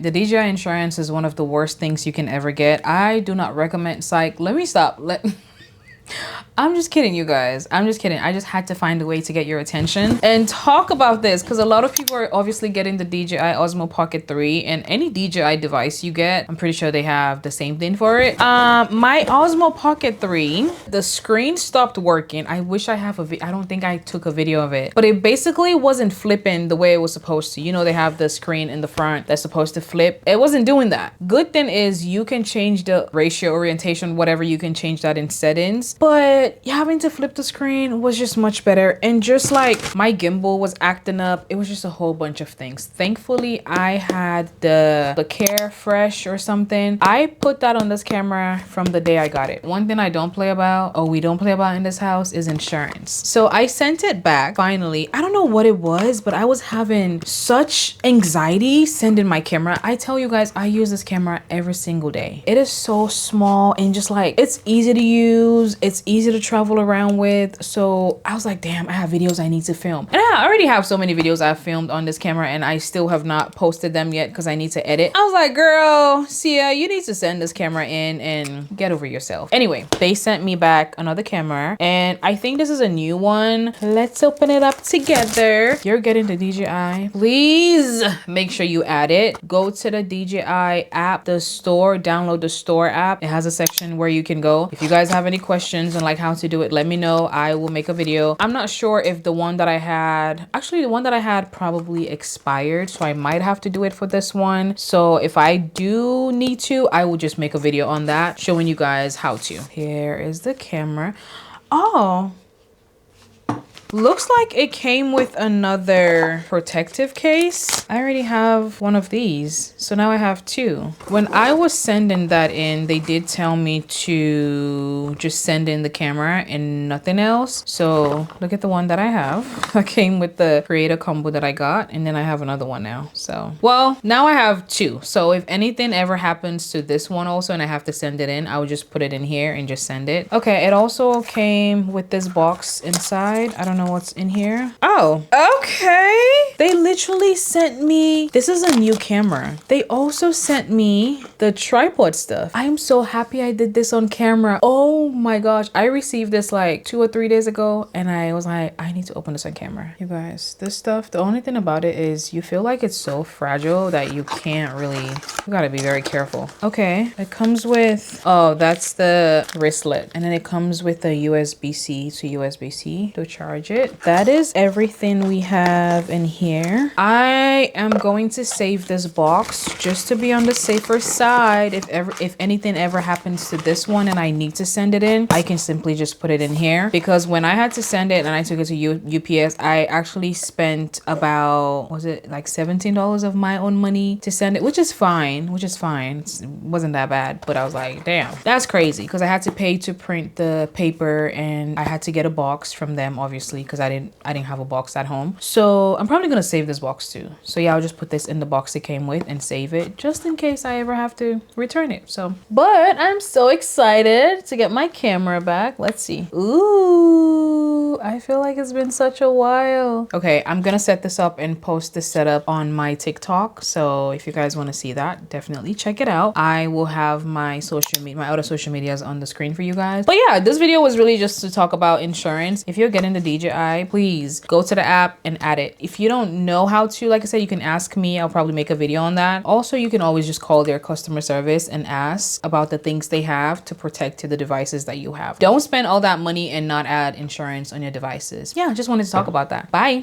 The DJI insurance is one of the worst things you can ever get. I do not recommend psych. Let me stop. I'm just kidding, you guys. I'm just kidding. I just had to find a way to get your attention and talk about this because a lot of people are obviously getting the DJI Osmo Pocket 3, and any DJI device you get, I'm pretty sure they have the same thing for it. My Osmo Pocket 3, the screen stopped working. I wish I have I don't think I took a video of it, but it basically wasn't flipping the way it was supposed to. You know, they have the screen in the front that's supposed to flip. It wasn't doing that. Good thing is you can change the ratio, orientation, whatever. You can change that in settings, but having to flip the screen was just much better. And just like my gimbal was acting up, it was just a whole bunch of things. Thankfully, I had the Care Fresh or something. I put that on this camera from the day I got it. One thing I don't play about, we don't play about in this house, is insurance. So I sent it back finally. I don't know what it was, but I was having such anxiety sending my camera. I tell you guys, I use this camera every single day. It is so small and just like, it's easy to use. It's easy to travel around with. So I was like, damn, I have videos I need to film. And I already have so many videos I've filmed on this camera and I still have not posted them yet because I need to edit. I was like, girl, Sia, you need to send this camera in and get over yourself. Anyway, they sent me back another camera and I think this is a new one. Let's open it up together. You're getting the DJI. Please make sure you add it. Go to the DJI app, the store, download the store app. It has a section where you can go. If you guys have any questions and like how to do it, let me know. I will make a video. I'm not sure if the one that I had, actually the one that I had probably expired, so I might have to do it for this one. So if I do need to, I will just make a video on that showing you guys how to. Here is the camera. Oh, looks like it came with another protective case. I already have one of these, so now I have two. When I was sending that in, they did tell me to just send in the camera and nothing else. So look at the one that I have. I came with the creator combo that I got, and then I have another one now. So, well, now I have two. So if anything ever happens to this one also and I have to send it in, I would just put it in here and just send it. Okay, it also came with this box inside. I don't know what's in here. Oh, okay. They literally sent me, this is a new camera. They also sent me the tripod stuff. I am so happy I did this on camera. Oh my gosh. I received this like 2 or 3 days ago and I was like, I need to open this on camera. You guys, this stuff, the only thing about it is you feel like it's so fragile that you can't really, you gotta be very careful. Okay, it comes with, oh, that's the wristlet. And then it comes with a USB-C to USB-C to charge it. That is everything we have in here. I am going to save this box just to be on the safer side. If anything ever happens to this one and I need to send it in, I can simply just put it in here. Because when I had to send it and I took it to UPS, I actually spent about, was it like $17 of my own money to send it, which is fine, it wasn't that bad. But I was like, damn, that's crazy, because I had to pay to print the paper and I had to get a box from them, obviously, because I didn't have a box at home. So I'm probably gonna save this box too. So yeah, I'll just put this in the box it came with and save it just in case I ever have to return it. So, but I'm so excited to get my camera back. Let's see. Ooh, I feel like it's been such a while. Okay, I'm gonna set this up and post this setup on my TikTok. So if you guys want to see that, definitely check it out. I will have my other social medias on the screen for you guys. But yeah, this video was really just to talk about insurance. If you're getting the DJI, please go to the app and add it. If you don't know how to, like I said, you can ask me. I'll probably make a video on that. Also, you can always just call their customer service and ask about the things they have to protect the devices that you have. Don't spend all that money and not add insurance on your devices. Yeah, just wanted to talk about that. Bye.